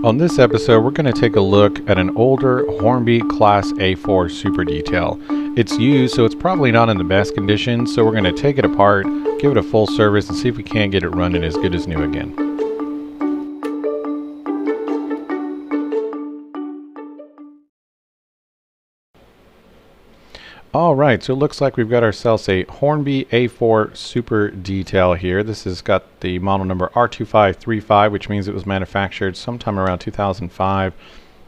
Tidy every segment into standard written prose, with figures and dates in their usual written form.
On this episode, we're going to take a look at an older Hornby Class A4 Super Detail. It's used, so it's probably not in the best condition, so we're going to take it apart, give it a full service, and see if we can't get it running as good as new again. Alright, so it looks like we've got ourselves a Hornby A4 Super Detail here. This has got the model number R2535, which means it was manufactured sometime around 2005,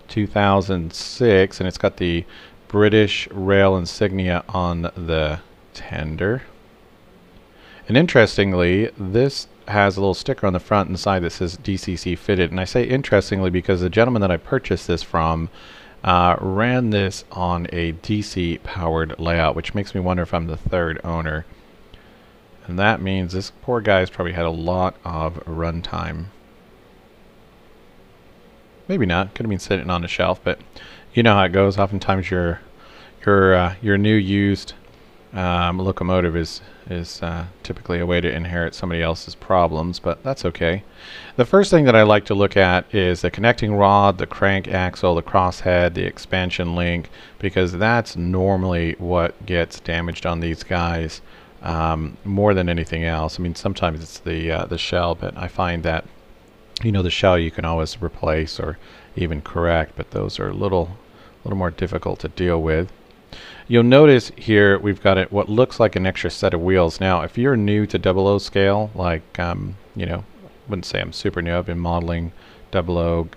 2006, and it's got the British rail insignia on the tender. And interestingly, this has a little sticker on the front and side that says DCC fitted. And I say interestingly because the gentleman that I purchased this from ran this on a DC powered layout, which makes me wonder if I'm the third owner. And that means this poor guy's probably had a lot of runtime. Maybe not, could have been sitting on a shelf, but you know how it goes. Oftentimes your new used locomotive is typically a way to inherit somebody else's problems, but that's okay. The first thing that I like to look at is the connecting rod, the crank axle, the crosshead, the expansion link, because that's normally what gets damaged on these guys more than anything else. I mean, sometimes it's the shell, but I find that, you know, the shell you can always replace or even correct, but those are a little more difficult to deal with. You'll notice here we've got what looks like an extra set of wheels. Now, if you're new to 00 scale, like, you know, I wouldn't say I'm super new. I've been modeling 00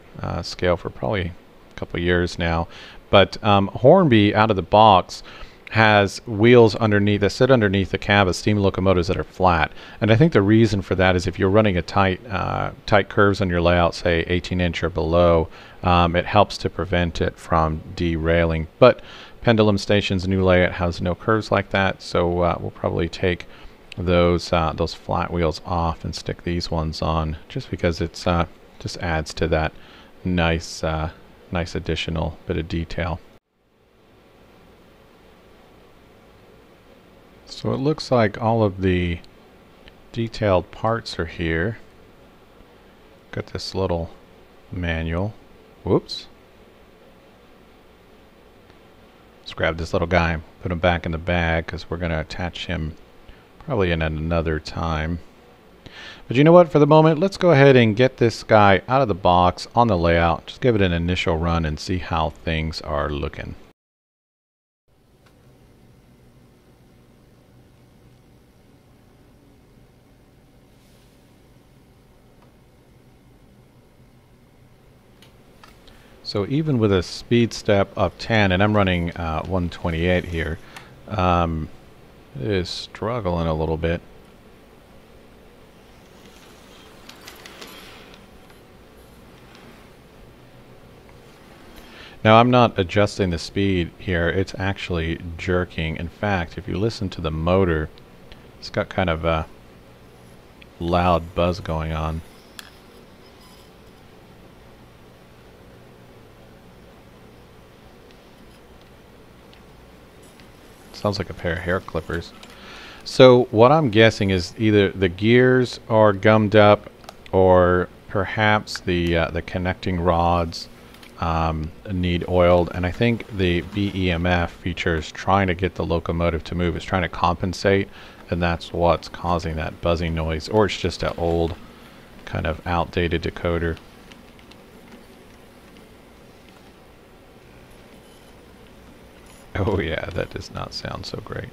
scale for probably a couple of years now. But Hornby, out of the box, has wheels underneath that sit underneath the cab of steam locomotives that are flat. And I think the reason for that is if you're running a tight curves on your layout, say 18-inch or below, it helps to prevent it from derailing. But Pendulum Station's new layout has no curves like that, so we'll probably take those flat wheels off and stick these ones on, just because it's just adds to that nice additional bit of detail. So it looks like all of the detailed parts are here. Got this little manual. Whoops. Let's grab this little guy and put him back in the bag, because we're going to attach him probably in another time. But you know what, for the moment, let's go ahead and get this guy out of the box on the layout. Just give it an initial run and see how things are looking. So even with a speed step of 10, and I'm running 128 here, it is struggling a little bit. Now I'm not adjusting the speed here, it's actually jerking. In fact, if you listen to the motor, it's got kind of a loud buzz going on. Sounds like a pair of hair clippers. So what I'm guessing is either the gears are gummed up, or perhaps the connecting rods need oiled. And I think the BEMF feature is trying to get the locomotive to move. It's trying to compensate, and that's what's causing that buzzing noise. Or it's just an old, kind of outdated decoder. Oh yeah, that does not sound so great.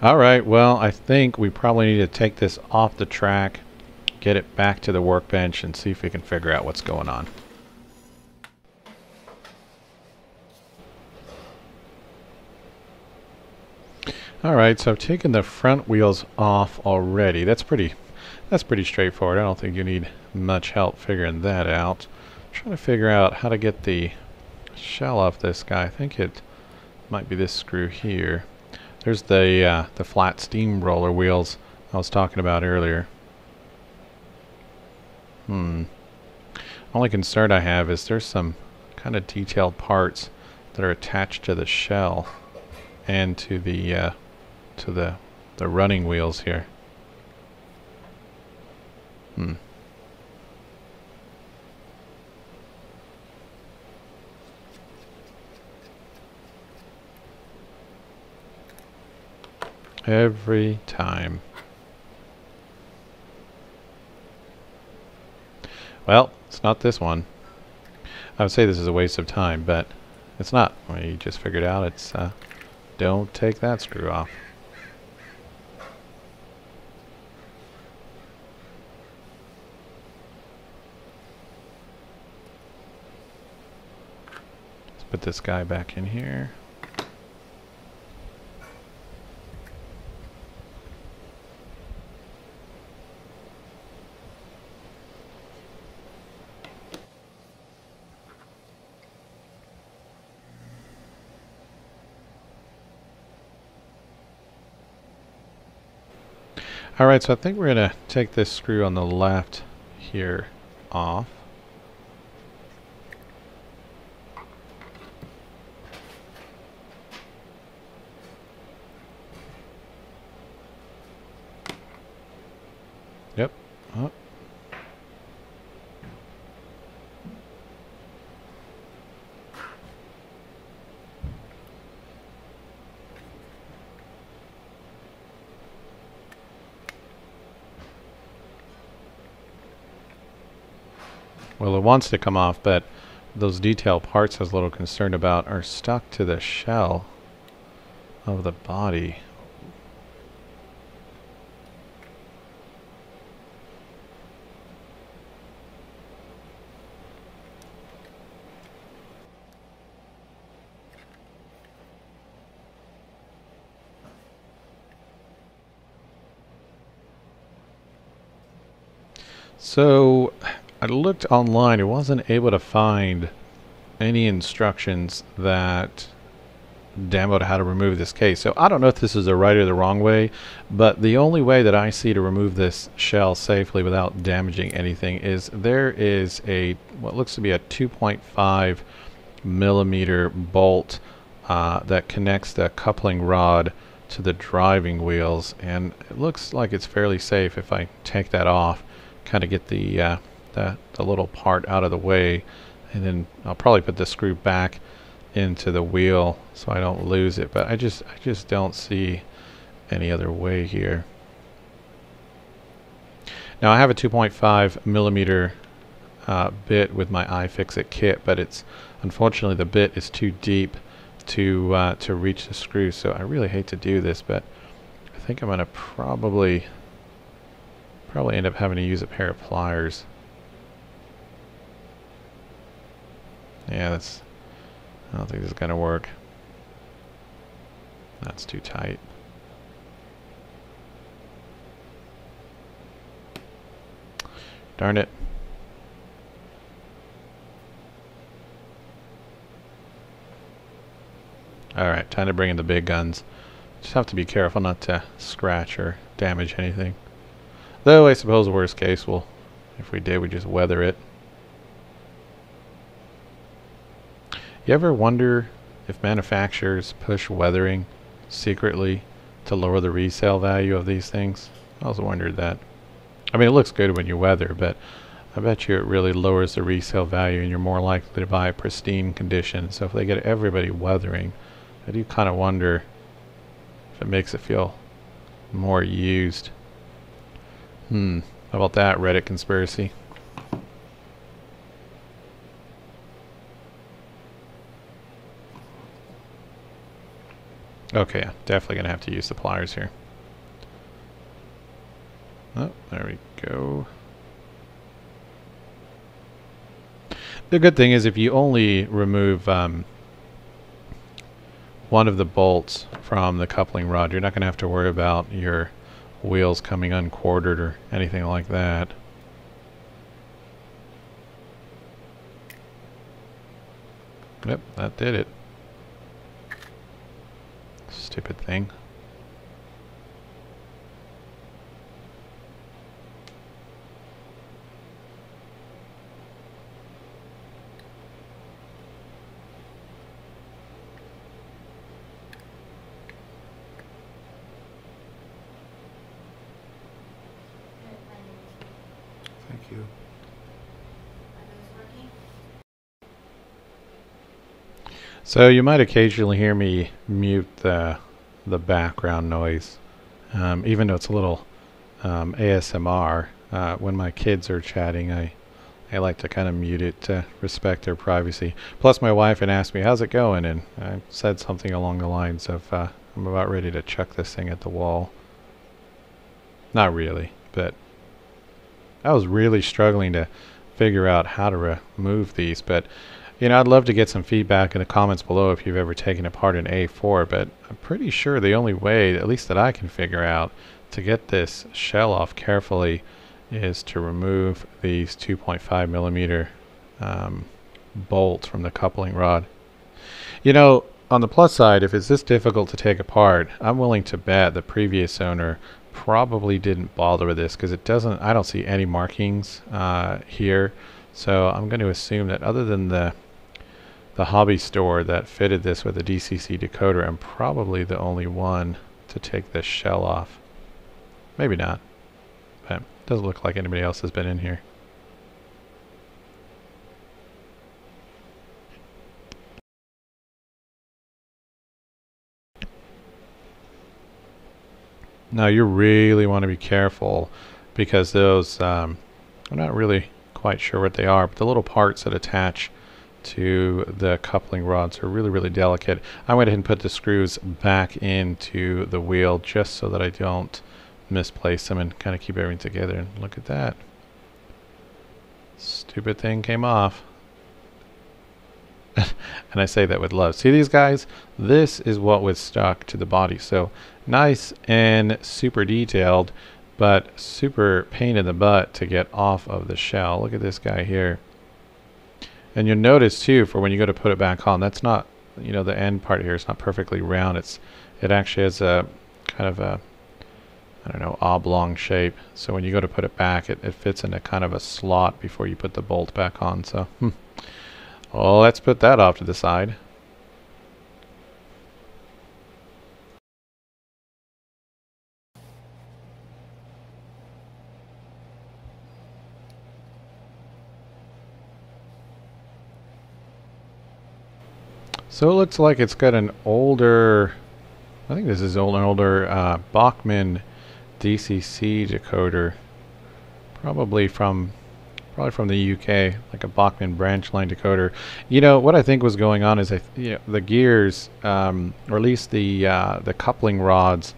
Alright, well, I think we probably need to take this off the track, get it back to the workbench, and see if we can figure out what's going on. Alright, so I've taken the front wheels off already. That's pretty straightforward. I don't think you need much help figuring that out. Trying to figure out how to get the shell off this guy. I think it might be this screw here. There's the flat steamroller wheels I was talking about earlier. Only concern I have is there's some kind of detailed parts that are attached to the shell and to the running wheels here. Every time. Well, it's not this one. I would say this is a waste of time, but it's not. We just figured out it's don't take that screw off. Let's put this guy back in here. Alright, so I think we're going to take this screw on the left here off. Yep. Oh. Well, it wants to come off, but those detail parts I was a little concerned about are stuck to the shell of the body. So I looked online, I wasn't able to find any instructions that demoed how to remove this case. So I don't know if this is the right or the wrong way, but the only way that I see to remove this shell safely without damaging anything is there is a what looks to be a 2.5 millimeter bolt that connects the coupling rod to the driving wheels, and it looks like it's fairly safe if I take that off, kind of get the little part out of the way, and then I'll probably put the screw back into the wheel so I don't lose it. But I just don't see any other way here. Now I have a 2.5 millimeter bit with my iFixit kit, but it's unfortunately the bit is too deep to reach the screw. So I really hate to do this, but I think I'm gonna probably end up having to use a pair of pliers. Yeah, I don't think this is gonna work. That's too tight. Darn it. Alright, time to bring in the big guns. Just have to be careful not to scratch or damage anything. Though I suppose the worst case, if we did, we just weather it. You ever wonder if manufacturers push weathering secretly to lower the resale value of these things? I also wondered that. I mean, it looks good when you weather, but I bet you it really lowers the resale value and you're more likely to buy pristine condition. So if they get everybody weathering, I do kind of wonder if it makes it feel more used. How about that, Reddit conspiracy? Okay, yeah, definitely gonna have to use the pliers here. Oh, there we go. The good thing is if you only remove one of the bolts from the coupling rod, you're not gonna have to worry about your wheels coming unquartered or anything like that. Yep, that did it. Stupid thing. you. So you might occasionally hear me mute the background noise, even though it's a little ASMR. When my kids are chatting, I like to kind of mute it to respect their privacy. Plus, my wife had asked me, "How's it going?" And I said something along the lines of, "I'm about ready to chuck this thing at the wall." Not really, but I was really struggling to figure out how to remove these. But I'd love to get some feedback in the comments below if you've ever taken apart an A4. But I'm pretty sure the only way, at least that I can figure out, to get this shell off carefully is to remove these 2.5 millimeter bolts from the coupling rod. On the plus side, if it's this difficult to take apart, I'm willing to bet the previous owner probably didn't bother with this, because I don't see any markings here. So I'm going to assume that other than the hobby store that fitted this with a DCC decoder, I'm probably the only one to take this shell off. Maybe not, but it doesn't look like anybody else has been in here. Now you really want to be careful, because those, I'm not really quite sure what they are, but the little parts that attach to the coupling rods are really, really delicate. I went ahead and put the screws back into the wheel just so that I don't misplace them and kind of keep everything together. And look at that. Stupid thing came off. And I say that with love. See these guys? This is what was stuck to the body. So nice and super detailed, but super pain in the butt to get off of the shell. Look at this guy here. And you'll notice too, for when you go to put it back on, that's not, the end part here is not perfectly round. It actually has a kind of a, I don't know, oblong shape. So when you go to put it back, it fits into kind of a slot before you put the bolt back on. So, well, let's put that off to the side. So it looks like it's got an older, I think this is an older Bachmann DCC decoder, probably from the UK, like a Bachmann branch line decoder. What I think was going on is the gears, or at least the coupling rods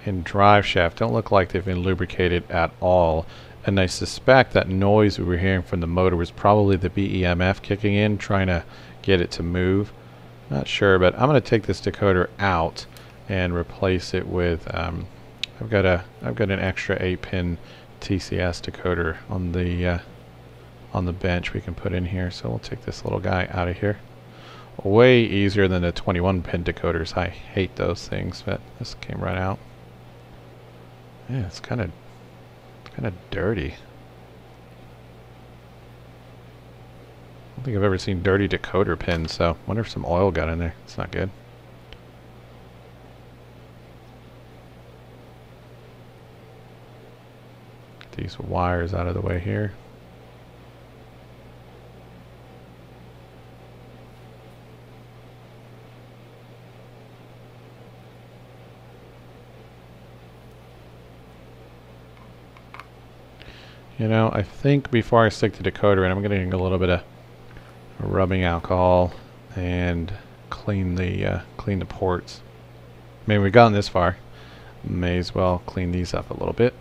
in drive shaft don't look like they've been lubricated at all. And I suspect that noise we were hearing from the motor was probably the BEMF kicking in, trying to get it to move. Not sure, but I'm going to take this decoder out and replace it with I've got an extra 8-pin TCS decoder on the bench we can put in here. So we'll take this little guy out of here. Way easier than the 21-pin decoders. I hate those things, but this came right out. Yeah, it's kind of dirty. I don't think I've ever seen dirty decoder pins, so I wonder if some oil got in there. It's not good. Get these wires out of the way here. I think before I stick the decoder in, I'm going to get a little bit of rubbing alcohol and clean the ports. I mean, we've gotten this far. May as well clean these up a little bit.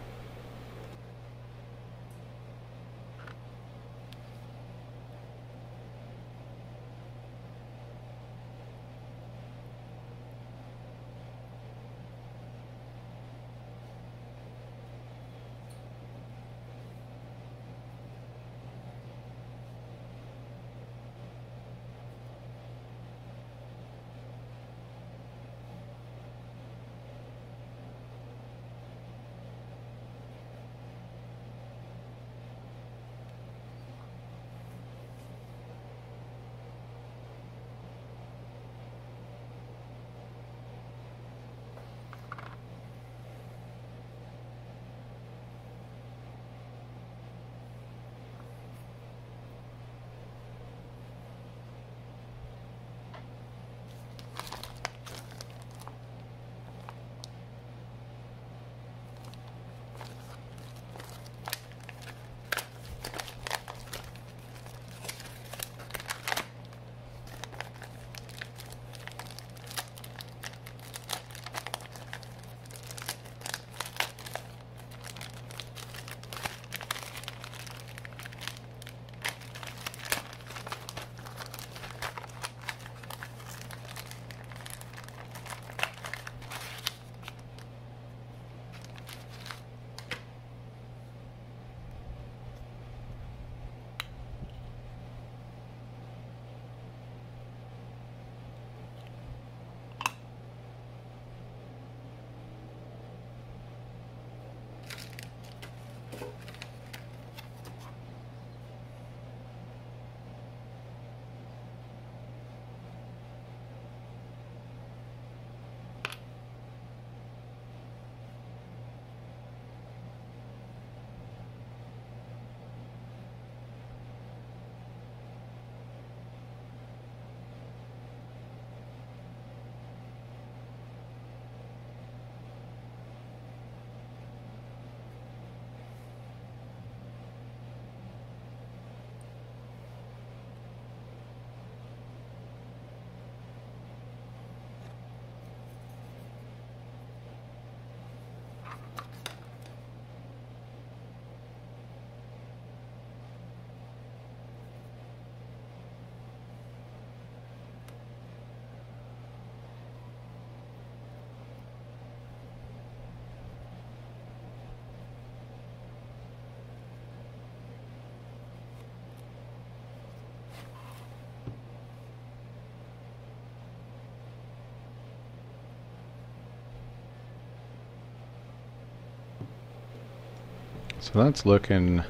So that's looking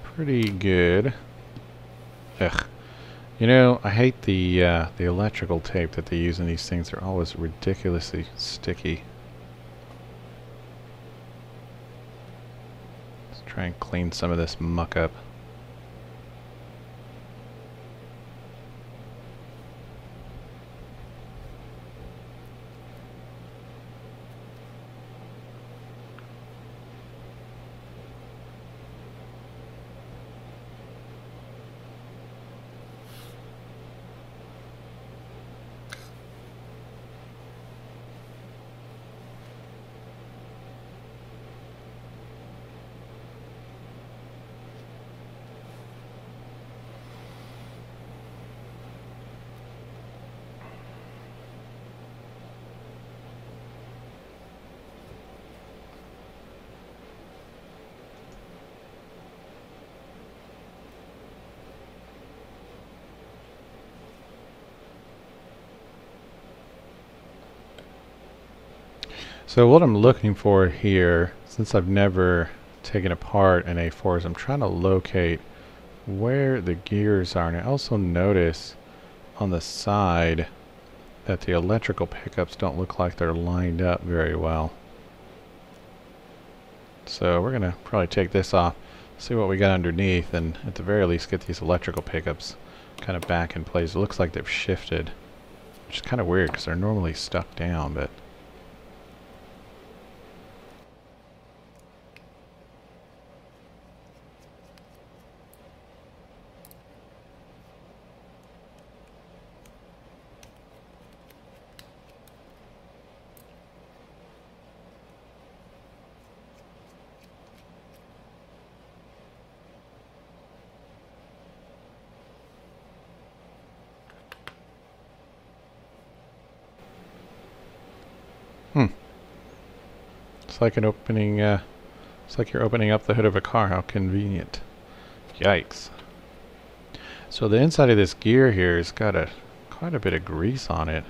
pretty good. Ugh. You know, I hate the electrical tape that they use in these things. They're always ridiculously sticky. Let's try and clean some of this muck up. So what I'm looking for here, since I've never taken apart an A4, is I'm trying to locate where the gears are. And I also notice on the side that the electrical pickups don't look like they're lined up very well. So we're gonna probably take this off, see what we got underneath, and at the very least get these electrical pickups kind of back in place. It looks like they've shifted, which is kind of weird because they're normally stuck down, but it's like an opening, it's like you're opening up the hood of a car. How convenient. Yikes. So the inside of this gear here has got quite a bit of grease on it.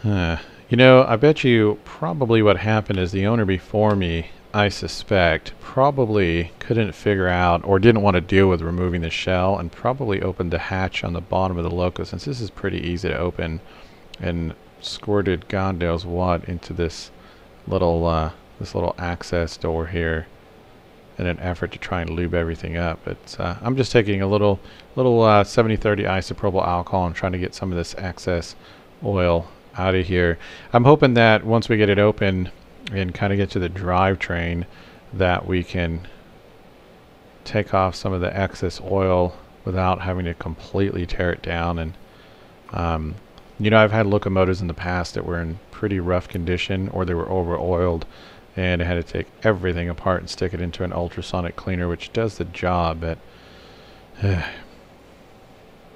You know, I bet you probably what happened is the owner before me, I suspect, probably couldn't figure out or didn't want to deal with removing the shell and probably opened the hatch on the bottom of the loco, since this is pretty easy to open, and squirted God knows what into this little access door here in an effort to try and lube everything up. But I'm just taking a little 70-30 isopropyl alcohol and trying to get some of this excess oil out of here. I'm hoping that once we get it open and kind of get to the drivetrain, that we can take off some of the excess oil without having to completely tear it down. And you know, I've had locomotives in the past that were in pretty rough condition, or they were over oiled, and I had to take everything apart and stick it into an ultrasonic cleaner, which does the job, but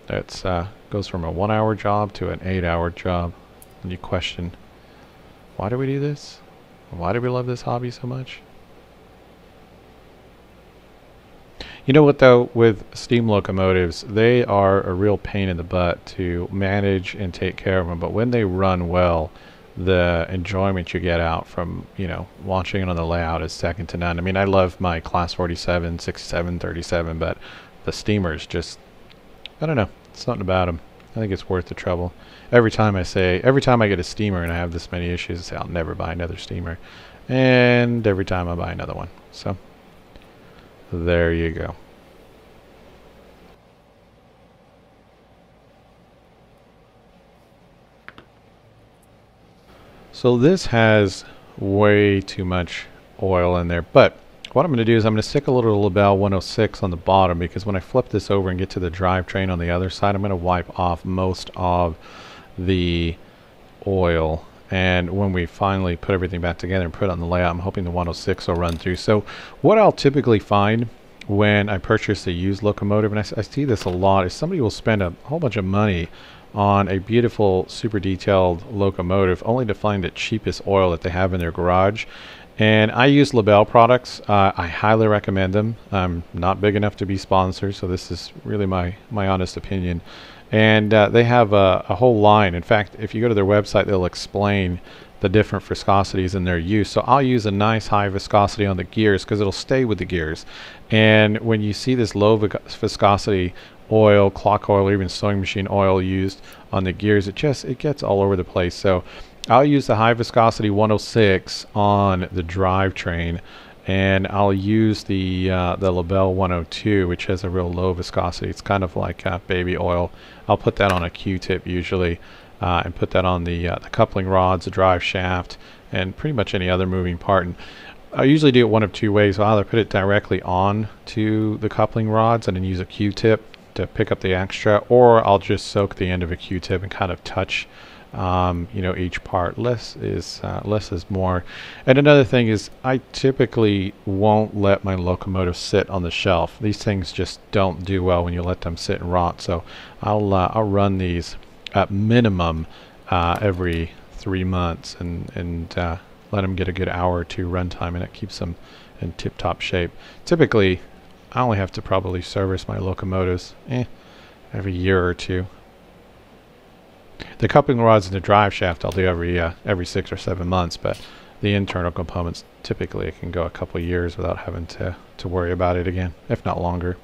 that's goes from a 1-hour job to an 8-hour job. And you question, why do we do this? Why do we love this hobby so much? You know what though, with steam locomotives, they are a real pain in the butt to manage and take care of them, but when they run well, the enjoyment you get out from, you know, watching it on the layout is second to none. I mean, I love my Class 47, 67, 37, but the steamers just, I don't know, something about them. I think it's worth the trouble. Every time I get a steamer and I have this many issues, I say I'll never buy another steamer. And every time I buy another one. So, there you go. So this has way too much oil in there, but what I'm going to do is I'm going to stick a little Labelle 106 on the bottom, because when I flip this over and get to the drivetrain on the other side, I'm going to wipe off most of the oil. And when we finally put everything back together and put it on the layout, I'm hoping the 106 will run through. So what I'll typically find when I purchase a used locomotive, and I see this a lot, is somebody will spend a whole bunch of money on a beautiful, super detailed locomotive, only to find the cheapest oil that they have in their garage. And I use Labelle products. I highly recommend them. I'm not big enough to be sponsored, so this is really my honest opinion. And they have a whole line. In fact, if you go to their website, they'll explain the different viscosities in their use. So I'll use a nice high viscosity on the gears because it'll stay with the gears. And when you see this low viscosity oil, clock oil, or even sewing machine oil used on the gears, it gets all over the place. So I'll use the high viscosity 106 on the drivetrain, and I'll use the Labelle 102, which has a real low viscosity. It's kind of like baby oil. I'll put that on a Q-tip usually, and put that on the coupling rods, the drive shaft, and pretty much any other moving part. And I usually do it one of two ways. I'll either put it directly on to the coupling rods and then use a Q-tip to pick up the extra, or I'll just soak the end of a Q-tip and kind of touch each part. Less is more. And another thing is, I typically won't let my locomotive sit on the shelf. These things just don't do well when you let them sit and rot. So I'll run these at minimum every 3 months and let them get a good hour or two runtime, and it keeps them in tip-top shape. Typically, I only have to probably service my locomotives every year or two. The coupling rods and the drive shaft I'll do every 6 or 7 months, but the internal components, typically it can go a couple of years without having to worry about it again, if not longer.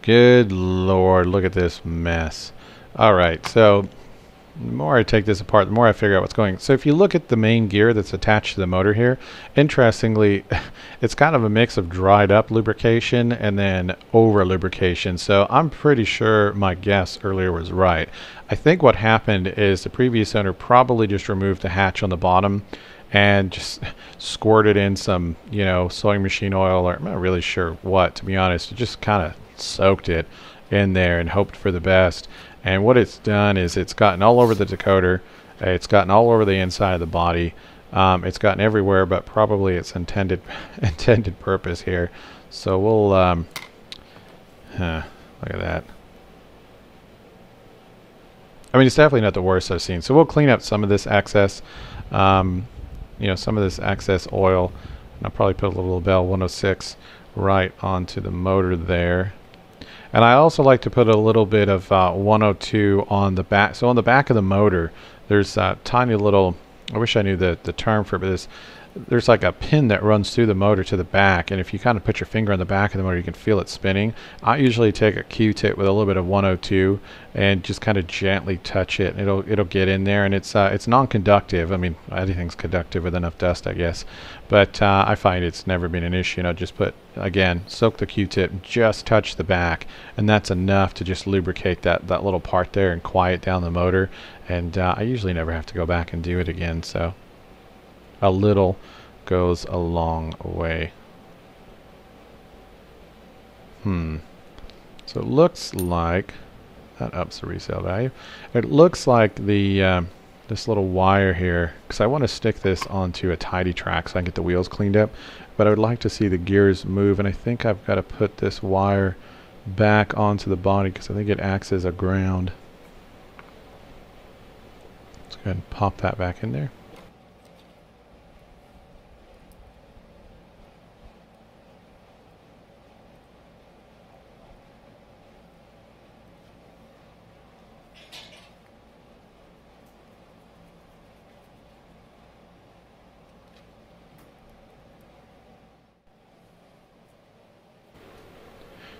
Good Lord, look at this mess. Alright, so the more I take this apart, the more I figure out what's going on. So if you look at the main gear that's attached to the motor here, interestingly, it's kind of a mix of dried up lubrication and then over lubrication. So I'm pretty sure my guess earlier was right. I think what happened is the previous owner probably just removed the hatch on the bottom and just squirted in some, sewing machine oil, or I'm not really sure what, to be honest. It just kind of soaked it in there and hoped for the best. And what it's done is it's gotten all over the decoder, it's gotten all over the inside of the body, it's gotten everywhere but probably its intended purpose here. So we'll look at that. I mean, it's definitely not the worst I've seen. So we'll clean up some of this excess some of this excess oil, and I'll probably put a little Labelle 106 right onto the motor there. And I also like to put a little bit of 102 on the back. So on the back of the motor, there's a tiny little, I wish I knew the term for this. There's like a pin that runs through the motor to the back, and if you kind of put your finger on the back of the motor, you can feel it spinning. I usually take a Q-tip with a little bit of 102 and just kind of gently touch it. It'll get in there, and it's non-conductive. I mean, anything's conductive with enough dust, I guess. But I find it's never been an issue. Just soak the Q-tip, just touch the back, and that's enough to just lubricate that little part there and quiet down the motor. And I usually never have to go back and do it again. So a little goes a long way. So it looks like that ups the resale value. It looks like the this little wire here, because I want to stick this onto a tidy track so I can get the wheels cleaned up, but I would like to see the gears move, and I think I've got to put this wire back onto the body because I think it acts as a ground. Let's go ahead and pop that back in there.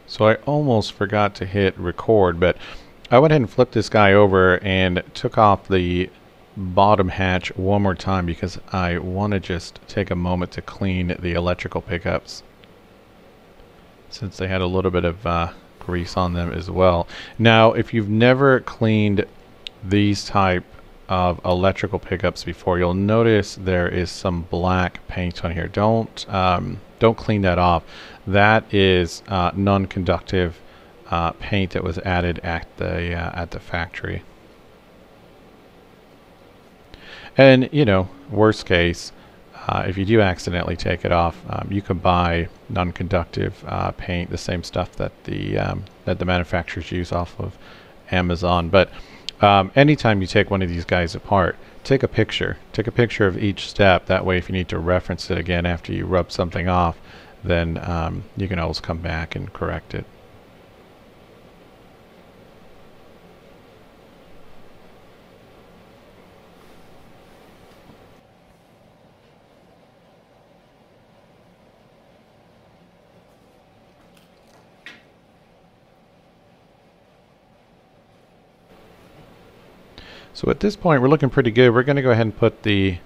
So I almost forgot to hit record, but I went ahead and flipped this guy over and took off the bottom hatch one more time because I want to just take a moment to clean the electrical pickups, since they had a little bit of grease on them as well. Now, if you've never cleaned these type of electrical pickups before, you'll notice there is some black paint on here. Don't clean that off. That is non-conductive paint that was added at the factory. And you know, worst case, if you do accidentally take it off, you can buy non-conductive paint, the same stuff that the manufacturers use off of Amazon. But anytime you take one of these guys apart, take a picture. Take a picture of each step. That way, if you need to reference it again after you rub something off, then you can always come back and correct it. So at this point, we're looking pretty good. We're going to go ahead and put the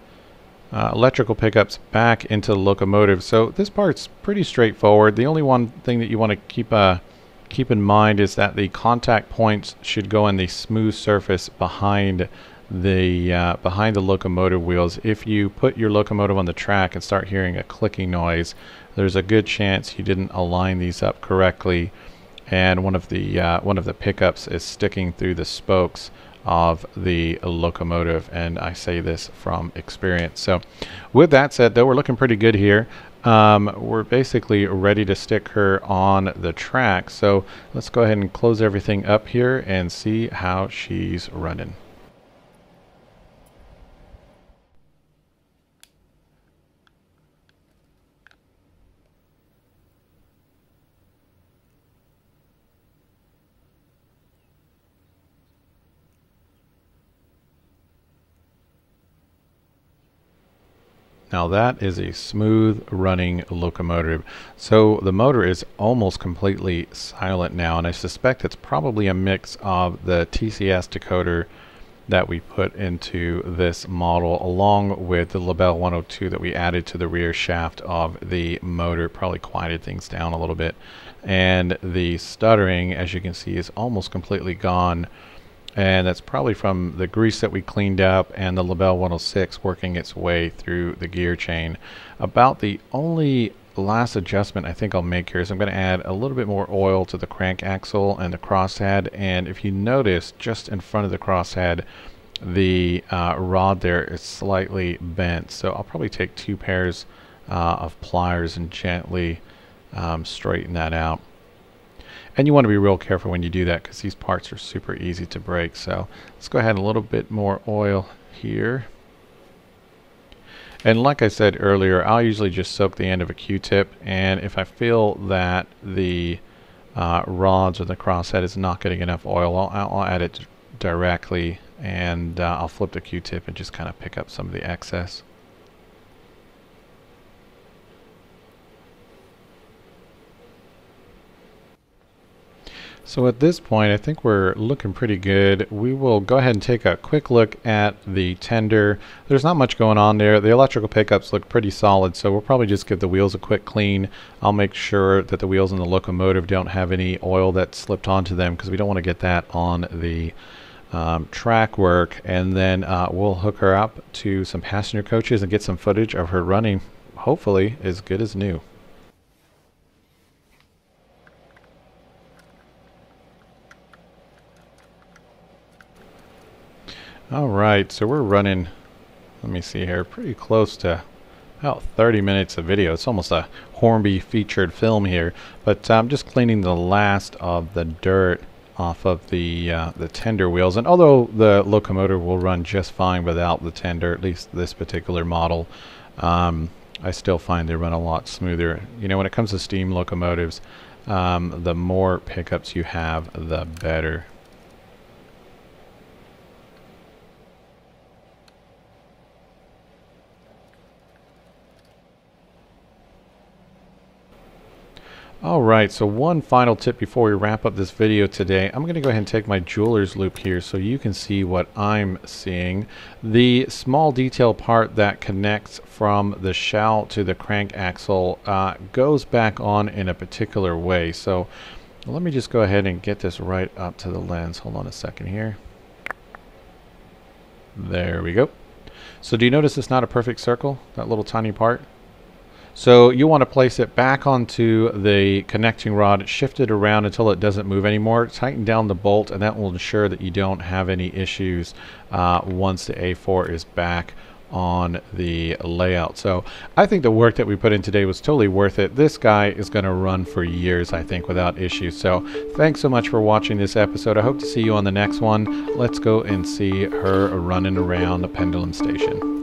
electrical pickups back into the locomotive. So this part's pretty straightforward. The only one thing that you want to keep in mind is that the contact points should go in the smooth surface behind the locomotive wheels. If you put your locomotive on the track and start hearing a clicking noise, there's a good chance you didn't align these up correctly, and one of the pickups is sticking through the spokes of the locomotive, and I say this from experience. So with that said, though, we're looking pretty good here. We're basically ready to stick her on the track, so let's go ahead and close everything up here and see how she's running. Now that is a smooth running locomotive. So the motor is almost completely silent now, and I suspect it's probably a mix of the TCS decoder that we put into this model along with the Labelle 102 that we added to the rear shaft of the motor. Probably quieted things down a little bit. And the stuttering, as you can see, is almost completely gone. And that's probably from the grease that we cleaned up and the Labelle 106 working its way through the gear chain. About the only last adjustment I think I'll make here is I'm going to add a little bit more oil to the crank axle and the crosshead. And if you notice, just in front of the crosshead, the rod there is slightly bent. So I'll probably take 2 pairs of pliers and gently straighten that out. And you want to be real careful when you do that because these parts are super easy to break. So let's go ahead and a little bit more oil here. And like I said earlier, I'll usually just soak the end of a Q-tip, and if I feel that the rods or the crosshead is not getting enough oil, I'll add it directly, and I'll flip the Q-tip and just kind of pick up some of the excess. So at this point, I think we're looking pretty good. We will go ahead and take a quick look at the tender. There's not much going on there. The electrical pickups look pretty solid, so we'll probably just give the wheels a quick clean. I'll make sure that the wheels in the locomotive don't have any oil that slipped onto them because we don't want to get that on the track work. And then we'll hook her up to some passenger coaches and get some footage of her running, hopefully as good as new. Alright, so we're running, let me see here, pretty close to about 30 minutes of video. It's almost a Hornby featured film here, but I'm just cleaning the last of the dirt off of the tender wheels. And although the locomotive will run just fine without the tender, at least this particular model, I still find they run a lot smoother. You know, when it comes to steam locomotives, the more pickups you have, the better. Alright, so one final tip before we wrap up this video today. I'm going to go ahead and take my jeweler's loop here so you can see what I'm seeing. The small detail part that connects from the shell to the crank axle goes back on in a particular way. So let me just go ahead and get this right up to the lens. Hold on a second here. There we go. So do you notice it's not a perfect circle, that little tiny part? So you want to place it back onto the connecting rod, shift it around until it doesn't move anymore, tighten down the bolt, and that will ensure that you don't have any issues once the A4 is back on the layout. So I think the work that we put in today was totally worth it. This guy is going to run for years, I think, without issues. So thanks so much for watching this episode. I hope to see you on the next one. Let's go and see her running around the pendulum station.